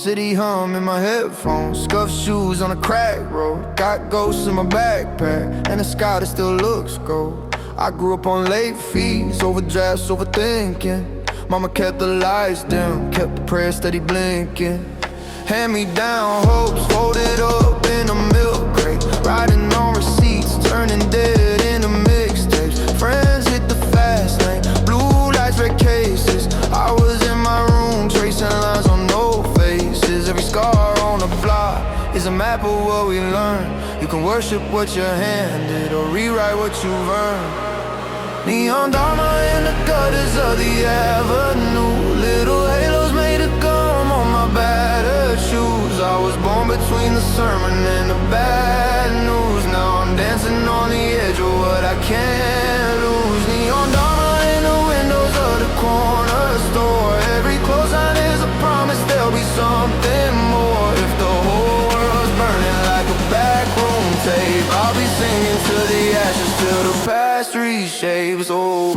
city hum in my headphones. Scuffed shoes on a crack road. Got ghosts in my backpack, and the sky that still looks gold. I grew up on late fees, overdrafts, overthinking. Mama kept the lights dim, kept the prayer steady blinking. Hand me down hopes, folded up in a milk crate. Riding on receipts, turning dead into mixtapes. Friends hit the fast lane, blue lights, red cases. I was in my room, tracing lines on no faces. Every scar on the block is a map of what we learned. You can worship what you're handed or rewrite what you've earned. Neon dharma in the gutters of the avenue. Little halos made of gum on my battered shoes. I was born between the sermon and the bad news. Now I'm dancing on the edge of what I can't lose. Neon dharma in the windows of the corner store. Every close line is a promise there'll be something more. If the whole world's burning like a backroom tape, I'll be singing to the ashes till the past reshapes. Scroll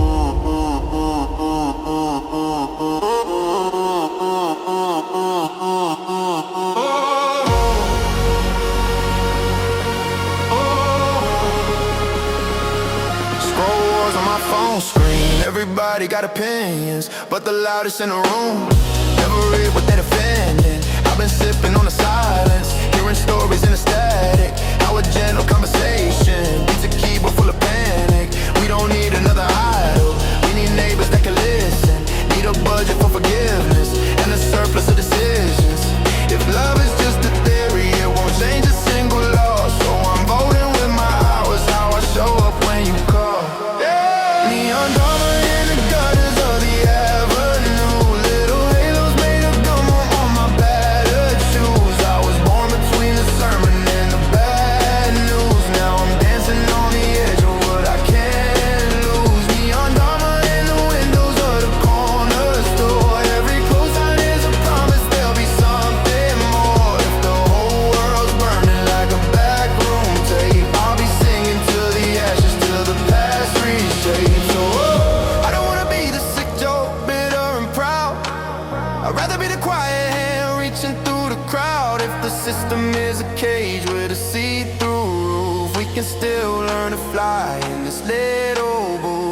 wars on my phone screen. Everybody got opinions, but the loudest in the room never read what they're defending. I've been sipping on the silence, hearing stories in the static. How a gentle conversation beats a keyboard full of panic. We don't need another idol, we need neighbors that can listen. Need a budget for forgiveness and a surplus of decisions. If love is just a theory, it won't change a single law. So I'm voting with my hours, how I show up when you call. Neon dharma in the gutters of the avenue. Little halos made of gum on my battered shoes. I was born between the sermon and the bad news. Now I'm dancing on the edge of what I can't lose. Neon dharma in the windows of the corner store. Every close line is a promise there'll be something more. If the whole world's burning like a backroom tape, I'll be singing to the ashes till the past reshapes. So I don't wanna be the sick joke, bitter and proud. I'd rather be the quiet hand reaching through the crowd. If the system is a cage with a see-through roof, we can still learn to fly in this little booth.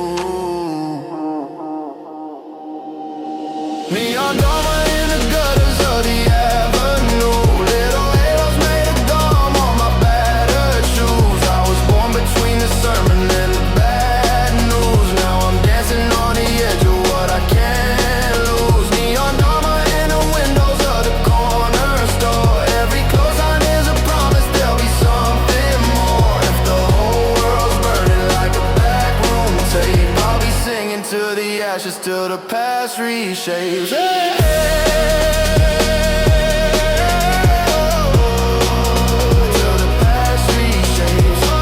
Neon dharma in the gutters of the avenue. Little halos made of gum on my battered shoes. I was born between the sermon and the bad news. Now I'm dancing on the edge of what I can't lose. Neon dharma in the windows of the corner store. Every close line is a promise there'll be something more. If the whole world's burning like a backroom tape, I'll be singing to the ashes till the past reshapes. Till the past reshapes.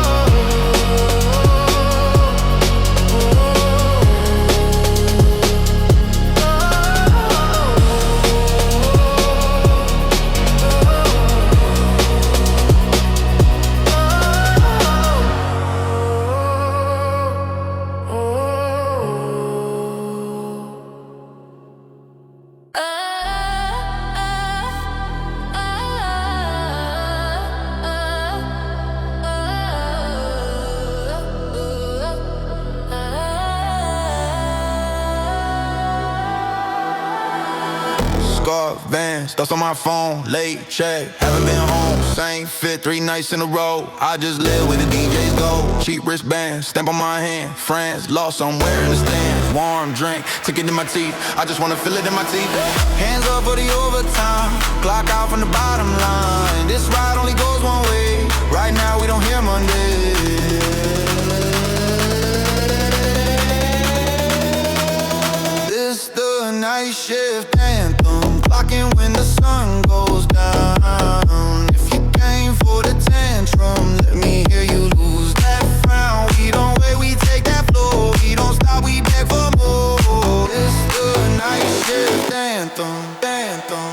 Scarf, Vans, thoughts on my phone, late check, haven't been home. Same fit 3 nights in a row. I just live where the DJs go. Cheap wristbands, stamp on my hand. Friends lost somewhere in the stands. Warm drink, ticket in my teeth. I just wanna feel it in my teeth. Hands up for the overtime. Clock out from the bottom line. This ride only goes one way. Right now we don't hear Monday. This the night shift anthem, clocking when the sun goes down. If you came for the tantrum, let me hear you lose that frown. We don't wait, we take that floor. We don't stop, we beg for more. This the night shift anthem, anthem,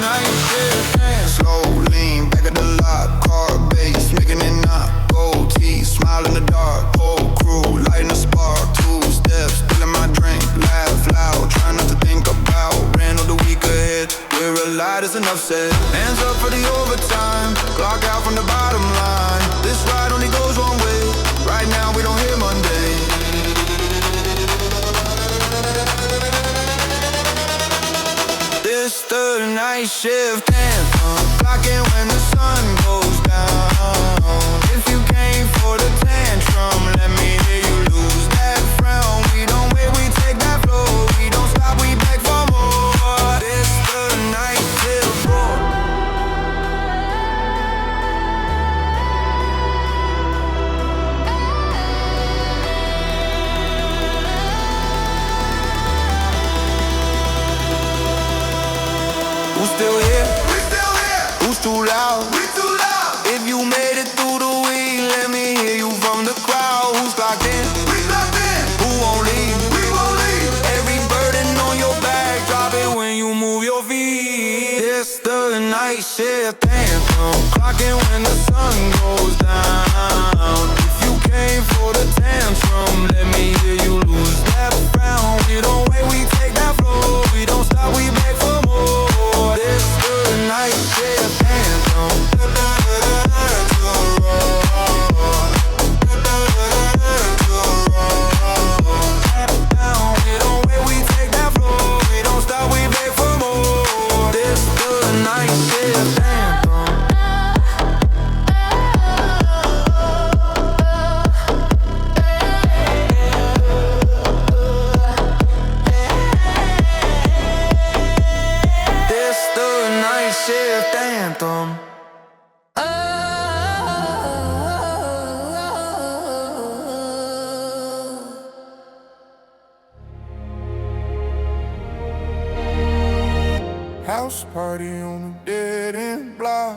night said, hands up for the overtime, clock out from the bottom line. This ride only goes one way, right now we don't hear Monday. This the night shift anthem, clocking when the sun goes down. If you came for the tantrum, let me hear you lose that frown. We don't wait, we take that flow, we don't stop, we beg for more. This the night shift roar. Who's still here? We still here. Who's too loud? We too loud. If you made it through the week, let me hear you from the crowd. Who's clocked in? We clocked in. Who won't leave? We won't leave. Every burden on your back, drop it when you move your feet. It's the night shift anthem, clocking when the sun goes down. If you came for the tantrum, let me hear you lose that frown. We don't wait, we take that flow. We don't stop, we beg for more. This the night shift anthem. We don't wait, we take that flow. We don't stop, we beg for more. This the night shift anthem. This the night shift anthem. House party on a dead end block,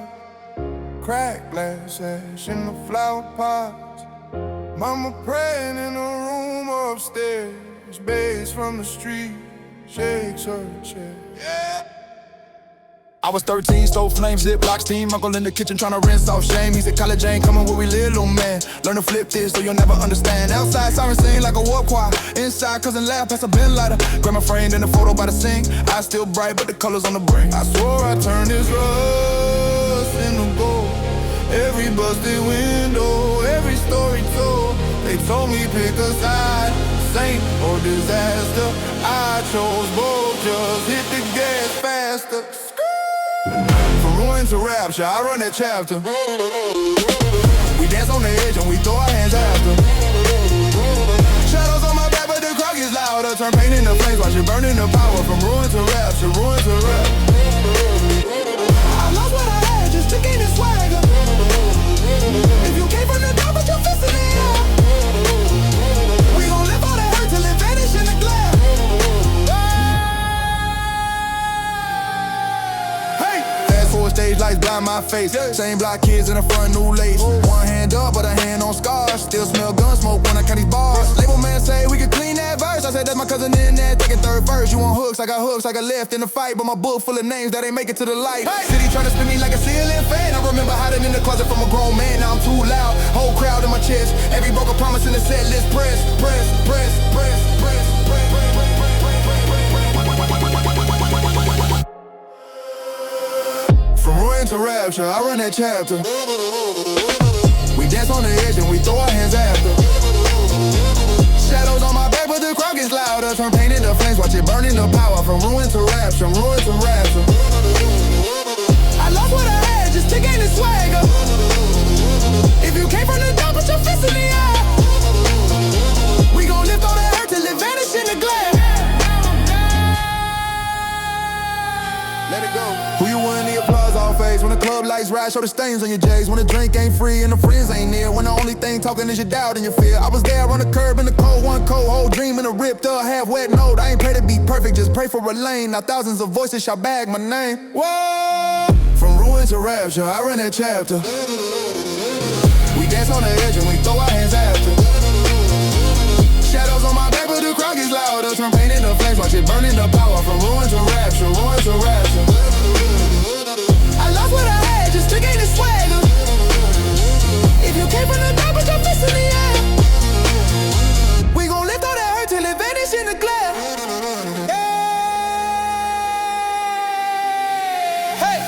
crack glass ash in the flower pots. Mama praying in a room upstairs, bass from the street shakes her chair. I was 13, stole flames, zip blocks, team uncle in the kitchen tryna rinse off shame. He said college ain't coming where we live, little man. Learn to flip this so you'll never understand. Outside, siren sing like a war choir. Inside, cousin laugh, pass a bin lighter. Grab my frame in the photo by the sink. Eyes still bright, but the colors on the brain. I swore I turned this rust into gold. Every busted window, every story told. They told me pick a side, saint or disaster. I chose both, just hit the gas faster. From ruin to rapture, I run that chapter. We dance on the edge and we throw our hands after. Shadows on my back, but the crowd gets louder. Turn pain into flames, watch it burn into power. From ruin to rapture, ruin to rap. I lost what I had just to gain this swagger. If you came from the top, put your fist in the air. We gon' live all that hurt till it vanish in the glare. Stage lights blind my face. Same block kids in the front, new lace. One hand up, but a hand on scars. Still smell gun smoke when I count these bars. Label man say we can clean that verse. I said that's my cousin in there taking third verse. You want hooks, I got hooks, I got left in the fight. But my book full of names that ain't make it to the light. City tryna spin me like a ceiling fan. I remember hiding in the closet from a grown man. Now I'm too loud, whole crowd in my chest. Every broken promise in the set list. Press, press, press, press, press, press, press. From ruin to rapture, I run that chapter. We dance on the edge and we throw our hands after. Shadows on my back, but the crowd gets louder. Turn pain into flames, watch it burn into power. From ruin to rapture, ruin to rapture. I lost what I had just to gain this swagger. If you came from the top, put your fist in the air. We gon' lift all that hurt till it vanish in the glare. Let it go. Who you want the applause all face? When the club lights rise, show the stains on your J's. When the drink ain't free and the friends ain't near. When the only thing talking is your doubt and your fear. I was there on the curb in the cold, one cold, whole dream in a ripped up, half wet note. I ain't pray to be perfect, just pray for a lane. Now thousands of voices shall bag my name. Whoa! From ruin to rapture, I run that chapter. We dance on the edge and we throw our hands after. Shadows on my back, but the crowd gets louder. Turn pain into flames, watch it burn into power. From ruin to rapture, ruin to rapture. I lost what I had just to gain this swagger. If you came from the top, put your fist in the air. We gon' lift all that hurt till it vanish in the glare. Yeah. Hey!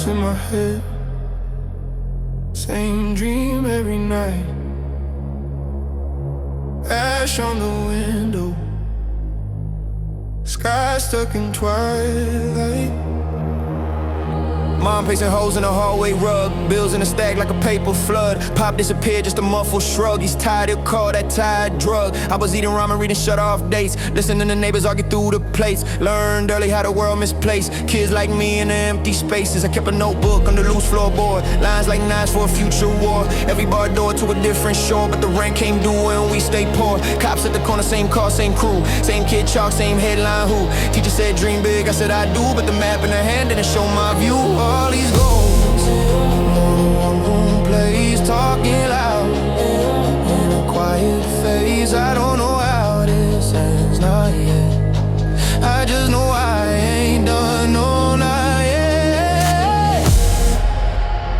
voice in my head, same dream every night. Ash on the window, sky stuck in twilight. Mom pacing holes in the hallway rug, bills in a stack like a paper flood. Pop disappeared, just a muffled shrug. He's tired, he'll call that tired drug. I was eating ramen, reading shut-off dates, listening to neighbors argue through the plates. Learned early how the world misplaced kids like me in the empty spaces. I kept a notebook on the loose floorboard, lines like knives for a future war. Every bar door to a different shore, but the rent came due and we stay poor. Cops at the corner, same car, same crew, same kid chalk, same headline who. Teacher said dream big, I said I do, but the map in her hand didn't show my view. All these goals, one room place, talking loud in a quiet phase. I don't know how this ends, not yet. I just know I ain't done, no, not yet.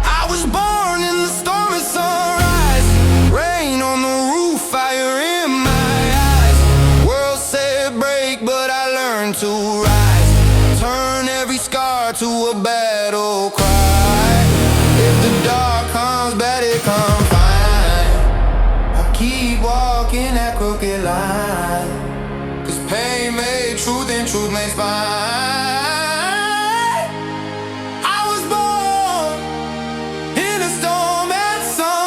I was born in the storm and sunrise, rain on the roof, fire in my eyes. World said break, but I learned to rise. Turn every scar to a battle cry. If the dark comes, bad it come fine. I keep walking that crooked line, 'cause pain made truth and truth made spine. I was born in a storm at sunrise.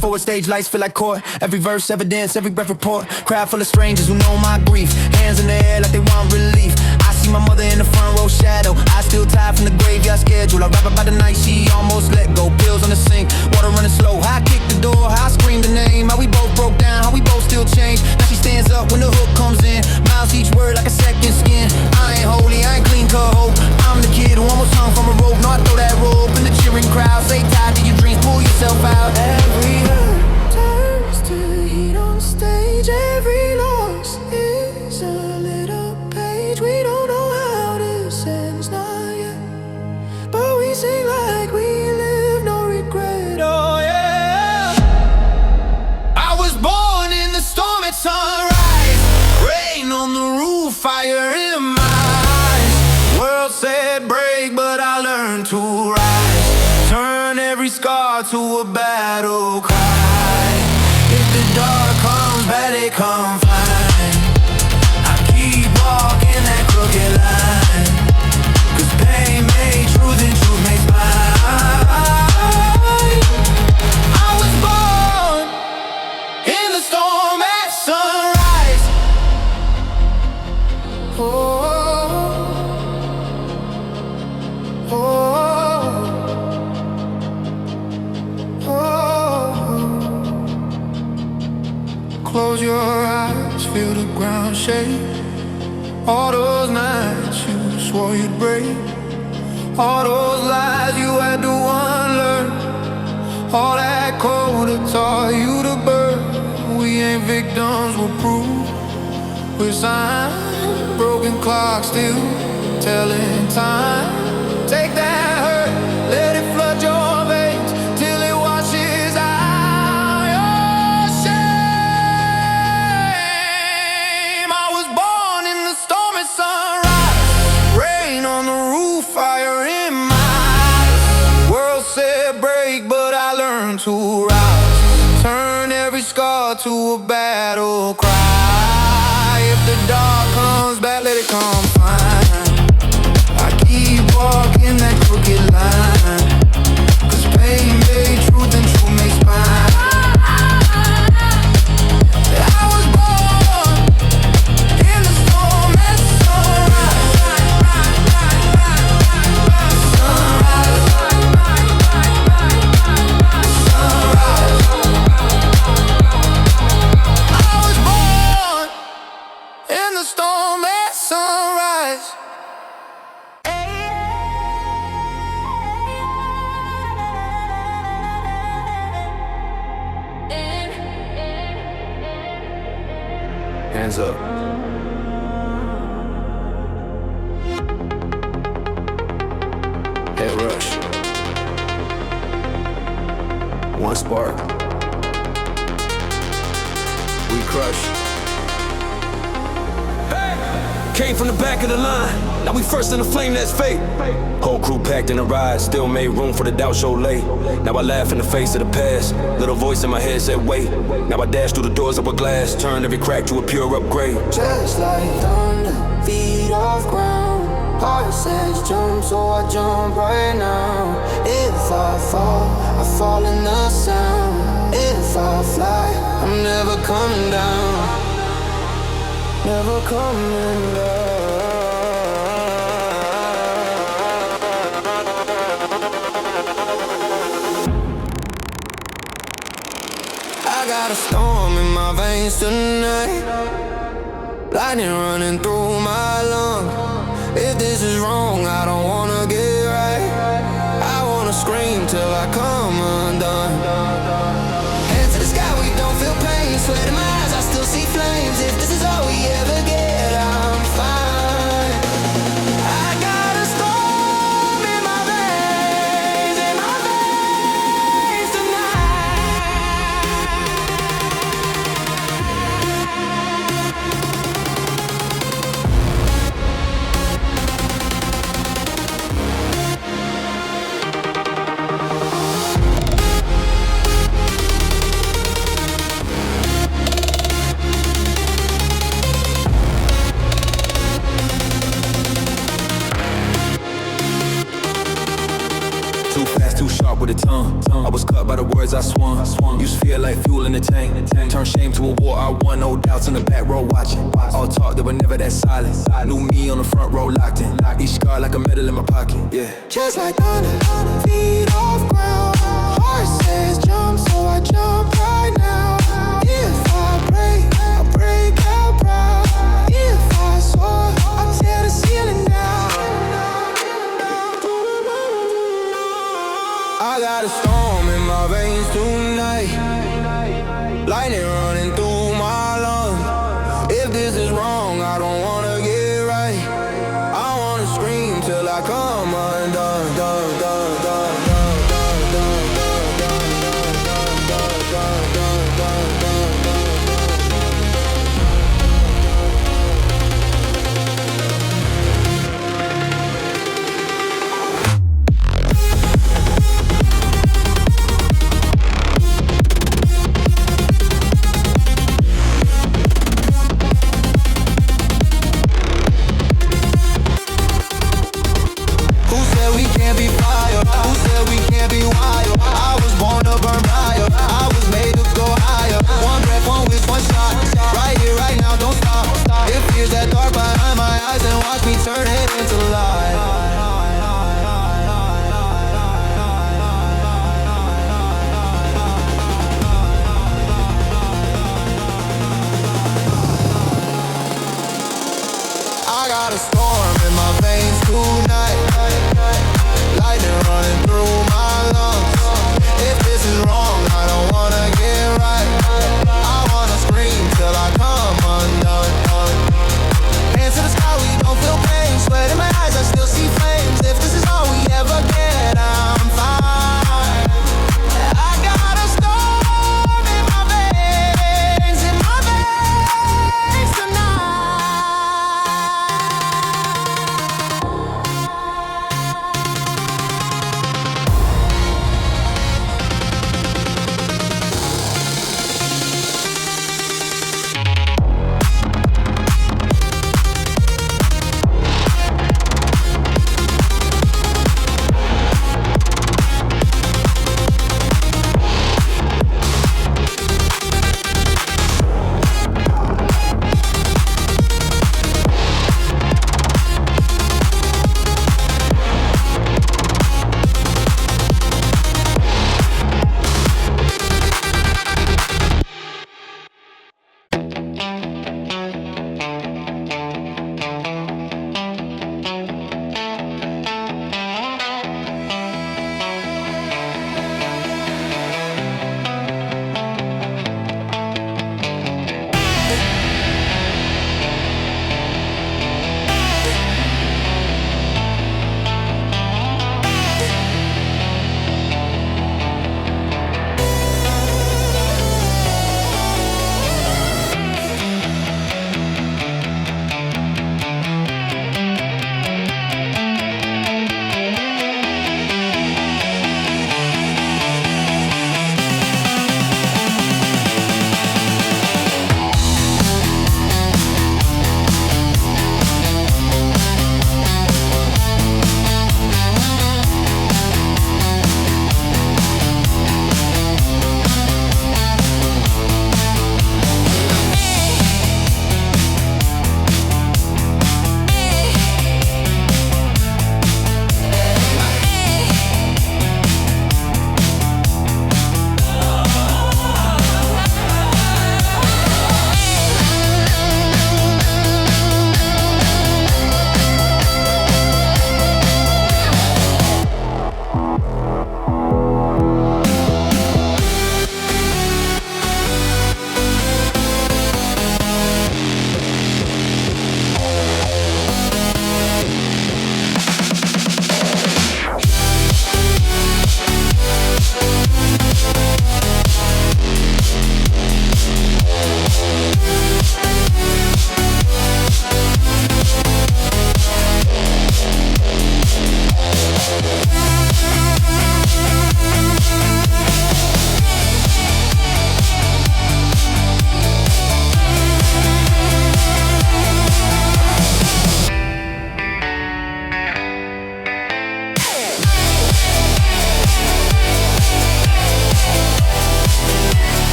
Forward stage lights feel like court. Every verse evidence, every breath report. Crowd full of strangers who know my grief. Hands in the air like they want relief. I see my mother in the front row shadow. I still tired from the graveyard schedule. I rap about the night she almost let go. Pills on the sink, water running slow. I kicked the door, I screamed the name. How we both broke down, how we both still changed. Now she stands up when the hook comes in. Miles each word like a second skin. I ain't holy, I ain't clean cut hope. I'm the kid who almost hung from a rope. No, I throw that rope in the cheering crowd. Say tied to your dreams, pull yourself out. Every turns to heat on stage. Every loss is a lit up page. We don't know how this ends, not yet, but we sing like we live, no regret. Oh yeah. I was born in the storm at sunrise, rain on the roof, fire in my eyes. World said break, but I learned to rise. Turn every scar to a battle cry. If the dark comes, bad it come fine. I keep walking that crooked line, 'cause pain made truth and truth made spine. I was born in the storm at sunrise. Oh, oh, oh. Close your eyes, feel the ground shake. All those nights you swore you'd break, all those lies you had to unlearn, all that code that taught you to burn. We ain't victims, we're proof. We're signs, broken clock still telling time. Take that hurt, let it flood your veins till it washes out your shame. I was born in the storm at sunrise, rain on the roof, fire in my eyes. World said break, but I learned to rise. Turn every scar to a battle cry. If the dark comes back, let it come fine. I keep walking that crooked line, 'cause pain made truth and truth made spine. I was born in the storm at sunrise. Sunrise. Sunrise. I was born in the storm at sunrise. Hands up. One spark. We crush. Came from the back of the line, now we first in the flame, that's fate. Whole crew packed in a ride, still made room for the doubt show late. Now I laugh in the face of the past, little voice in my head said wait. Now I dash through the doors of a glass, turn every crack to a pure upgrade. Just like thunder, feet off ground. Heart says jump, so I jump right now. If I fall in the sound. If I fly, I'm never coming down. Never coming down. I got a storm in my veins tonight. Lightning running through my lungs. If this is wrong, I don't wanna get right. I wanna scream till I come undone. Hands to the sky, we don't feel pain. Sweat in my eyes, I still see flames. If this is all we ever get, I'm fine. I got a storm in my veins Too fast, too sharp with a tongue. I was cut by the words I swung. Used to feel like fuel in the tank. Turned shame to a war I won. No doubts in the back row watching. All talk, they were never that silent. Knew me on the front row locked in. Each scar like a medal in my pocket. Yeah. just like thunder, feet off ground. Heart says jump, so I jump right now. If I break out proud. If I soar, I tear the ceiling down. I got a storm in my veins tonight. Lightning running through my lungs. If this is wrong, I don't wanna get right. I wanna scream till I come undone. Done, done, done, done, done, done, done, done, done, done, done, done, done, done, done.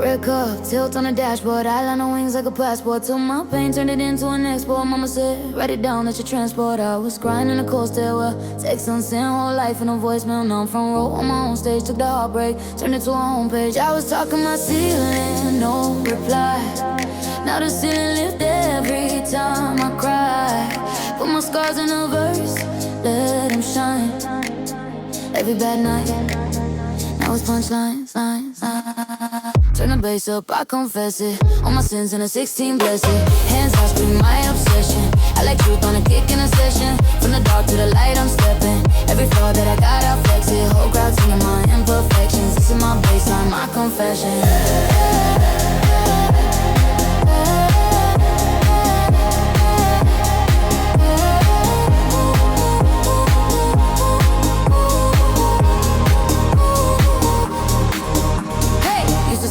Red cup, tilt on the dashboard, eyeliner wings like a passport. Till my pain turned it into an export. Mama said, write it down, let you transport. I was crying in a cold stairwell, text unsent, whole life in a voicemail. Now I'm front row on my own stage, took the heartbreak, turned it to a homepage. I was talking my ceiling, no reply. Now the ceiling lift every time I cry. Put my scars in a verse, let them shine. Every bad night, now it's punchlines, lines, lines. Turn the bass up, I confess it. All my sins in a 16 blessed. Hands high, scream my obsession. I like truth on a kick in a session. From the dark to the light, I'm stepping. Every flaw that I got, I flex it. Whole crowd singing my imperfections. This is my baseline, my confession.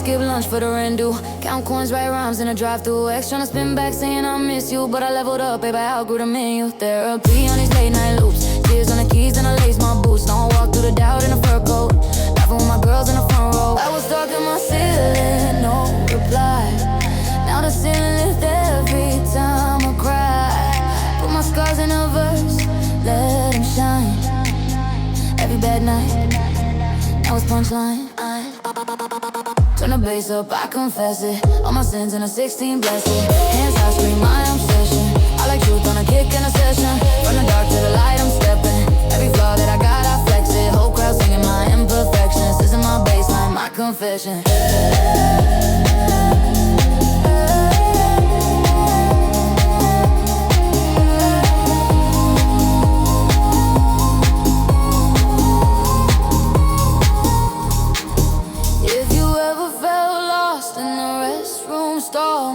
Skip lunch for the Rendu. Count coins, write rhymes in a drive-thru. Ex tryna spin back saying I miss you, but I leveled up, babe, I outgrew the menu. Therapy on these late night loops. Tears on the keys and I lace my boots. Don't walk through the doubt in a fur coat. Laughing with my girls in the front row. I was stalking my ceiling, no reply. Now the ceiling lift every time I cry. Put my scars in a verse, let them shine. Every bad night, now it's punchline. Turn the bass up, I confess it. All my sins in a 16 blessed. Hands high, scream my obsession. I like truth on a kick in a session. From the dark to the light, I'm stepping. Every flaw that I got, I flex it. Whole crowd singing my imperfections. This is my baseline, my confession.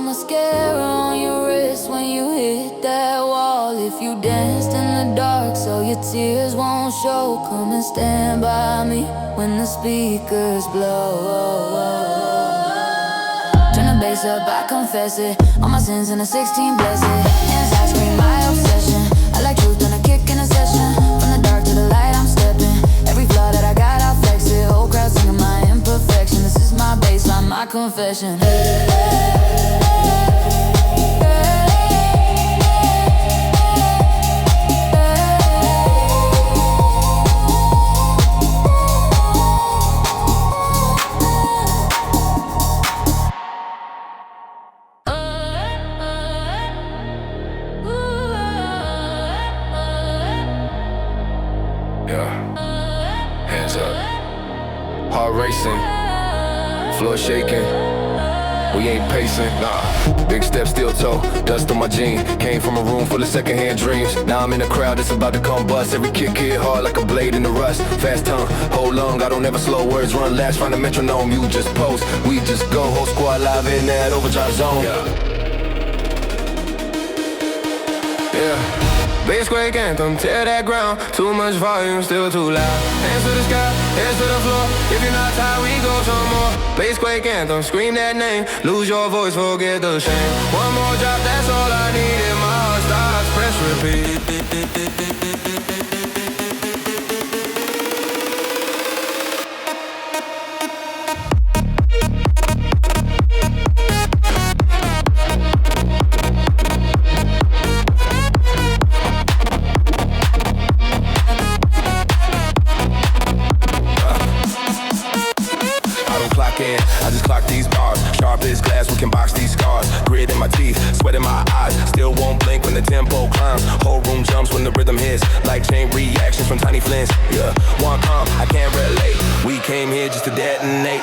Mascara on your wrist when you hit that wall. If you danced in the dark so your tears won't show, come and stand by me when the speakers blow. Turn the bass up, I confess it. All my sins in a 16 blessed. Hands high, scream my obsession. confession. Hands up. Heart racing. Floor shaking. We ain't pacing, nah. Big step, steel toe, dust on my jeans. Came from a room full of secondhand dreams. Now I'm in a crowd that's about to come bust. Every kick hit hard like a blade in the rust. Fast tongue, hold long, I don't ever slow words. Run last, find a metronome, you just post. We just go, whole squad live in that overdrive zone. Yeah. Bass quake anthem, tear that ground. Too much volume, still too loud. Hands to the sky, hands to the floor. If you're not tired, we go some more. Bass quake anthem, scream that name. Lose your voice, forget the shame. One more drop, that's all I need. And my heart starts, press repeat. I just clock these bars, sharp as glass, we can box these scars. Grit in my teeth, sweat in my eyes, still won't blink when the tempo climbs. Whole room jumps when the rhythm hits, like chain reactions from tiny flints. Yeah, one calm, I can't relate. We came here just to detonate.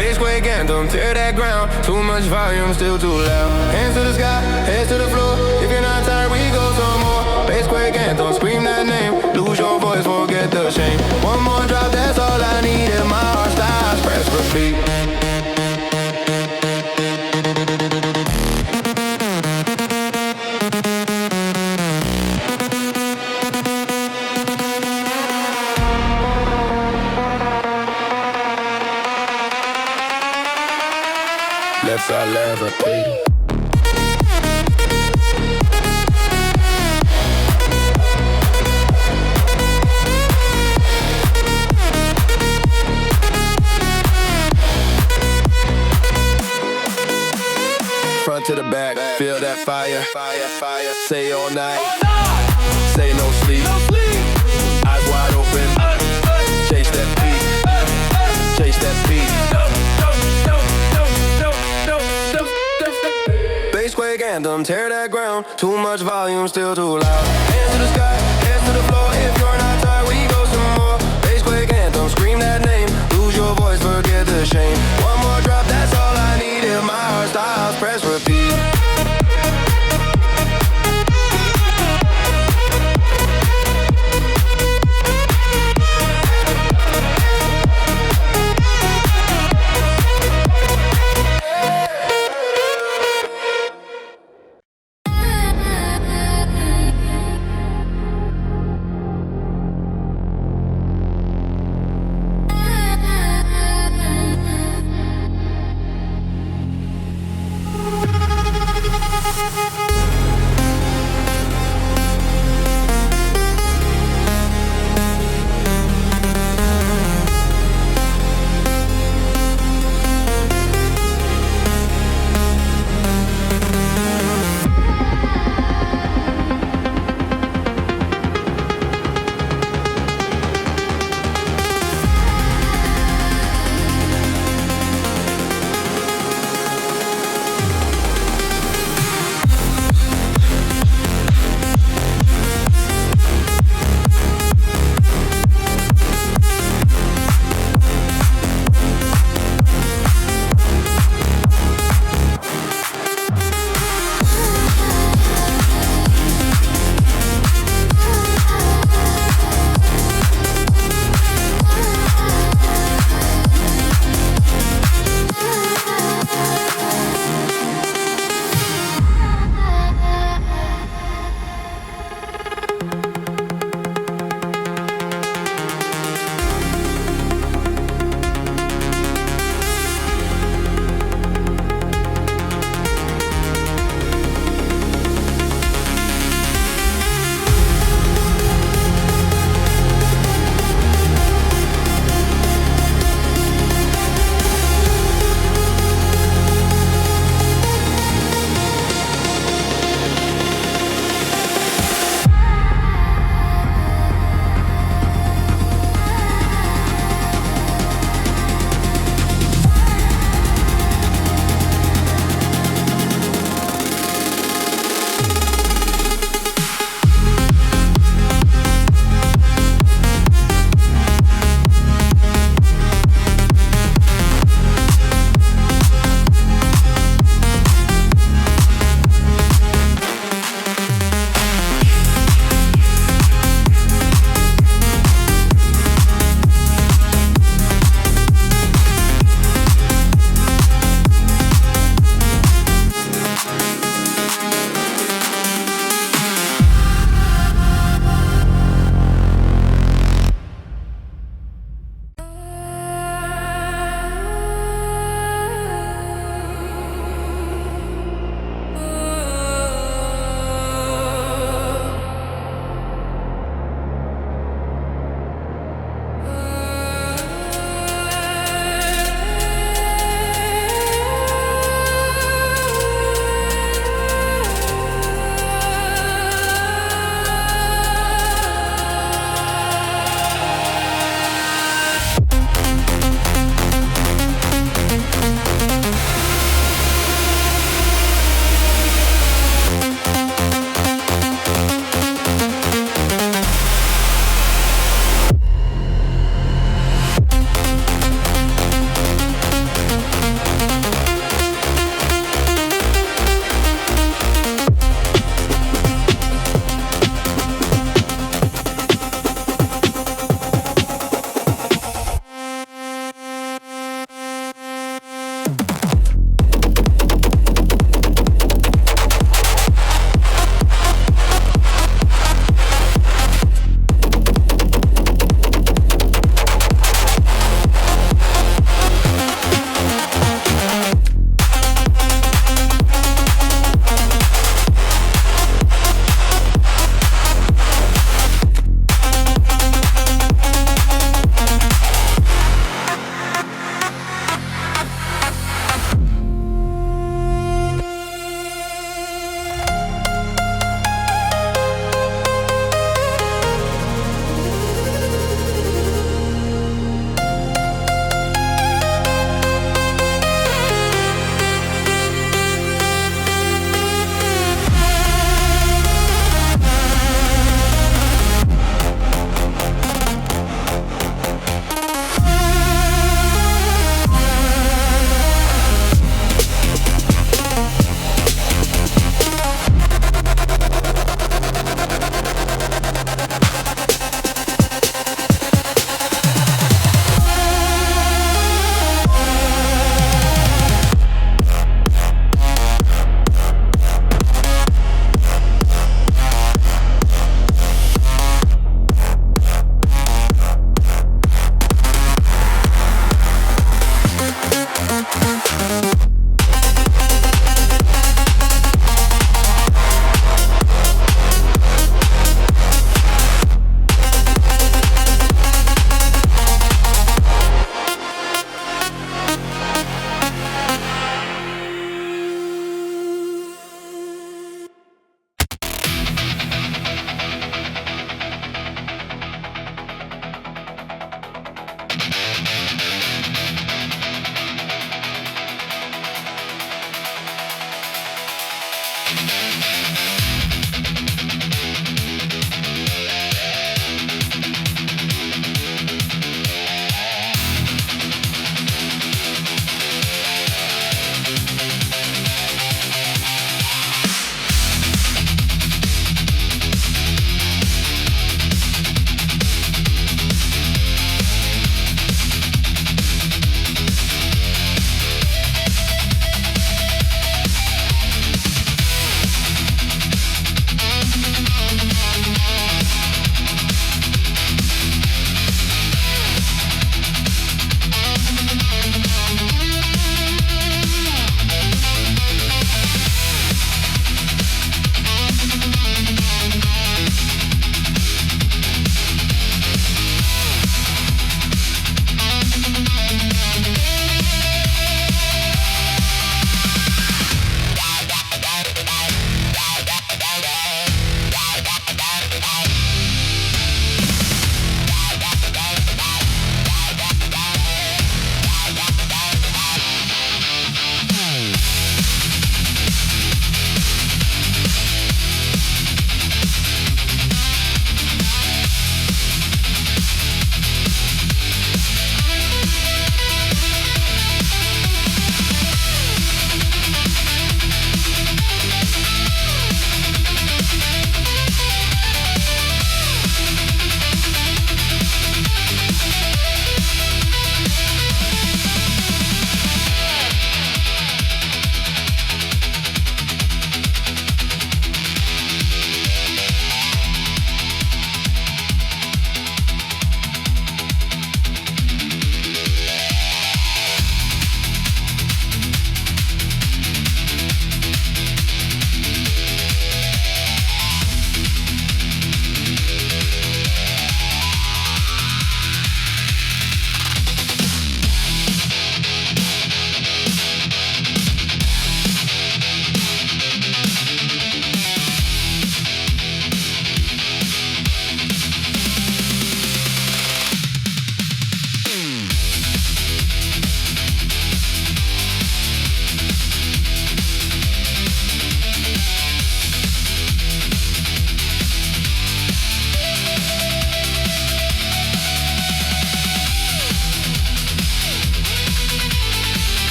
Bass quake anthem, tear that ground. Too much volume, still too loud. Hands to the sky, heads to the floor. If you're not tired, we go some more. Bass quake anthem, scream that name. Lose your voice, forget the shame. One more drop, that's all I need. And my heart stops, press repeat. Left side levitate. Front to the back, feel that fire, fire, fire. Say all night, say no sleep. Eyes wide open, chase that beat, chase that beat. Bass quake anthem, tear that ground. Too much volume, still too loud. Hands to the sky, hands to the floor. If you're not tired, we go some more. Bass quake anthem, scream that name. Lose your voice, forget the shame. One more drop, that's all I need. If my heart stops, press repeat.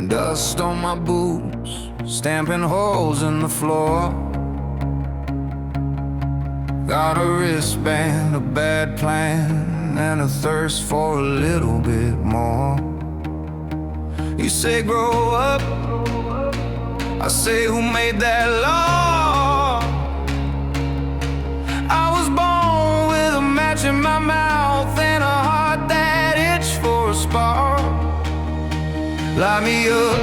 Dust on my boots, stamping holes in the floor. Got a wristband, a bad plan, and a thirst for a little bit more. You say grow up, I say who made that law? I was born with a match in my mouth and a heart that itched for a spark. Light me up,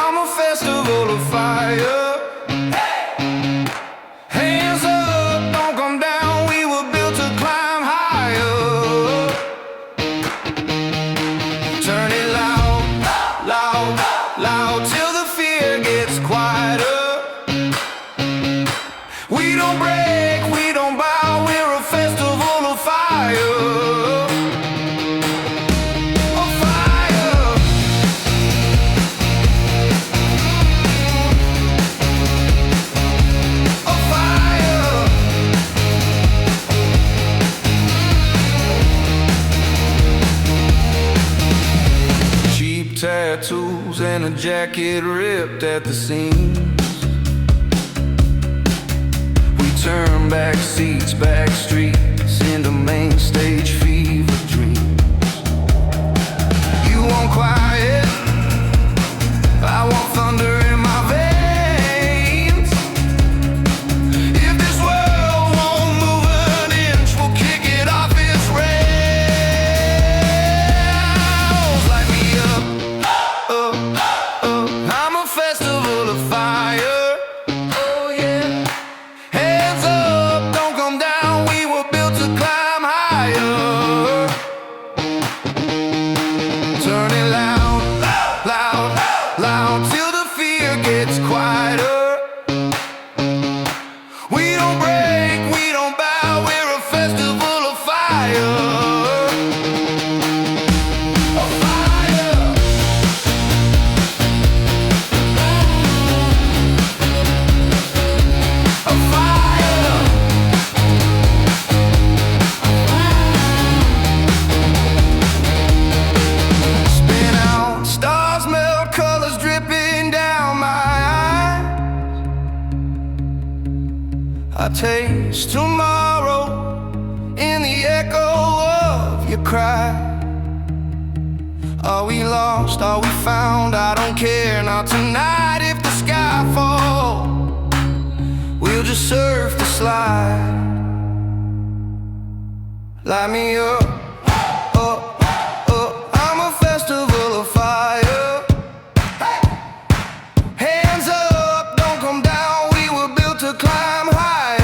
I'm a festival of fire. Hands up, don't come down, we were built to climb higher. Turn it loud, loud, loud, till the fear gets quieter. We don't break, we don't bow, we're a festival of fire. Tattoos and a jacket ripped at the seams. We turn back seats, back streets into main stage fever dreams. You want quiet, I want thunder in my veins. If this world won't move an inch, we'll kick it off its rails. Light me up, I'm a festival of fire. Oh yeah. Hands up, don't come down, we were built to climb higher. Turn it loud, loud, loud, till the fear gets quieter. We don't break, we don't bow, we're a festival of fire. Of fire. Of fire. Spin out, stars melt, colors dripping down my eyes. I taste tomorrow in the echo of your cry. Are we lost? Are we found? I don't care, not tonight. If the sky falls, we'll just surf the slide. Light me up, I'm a festival of fire. Hands up, don't come down, we were built to climb higher.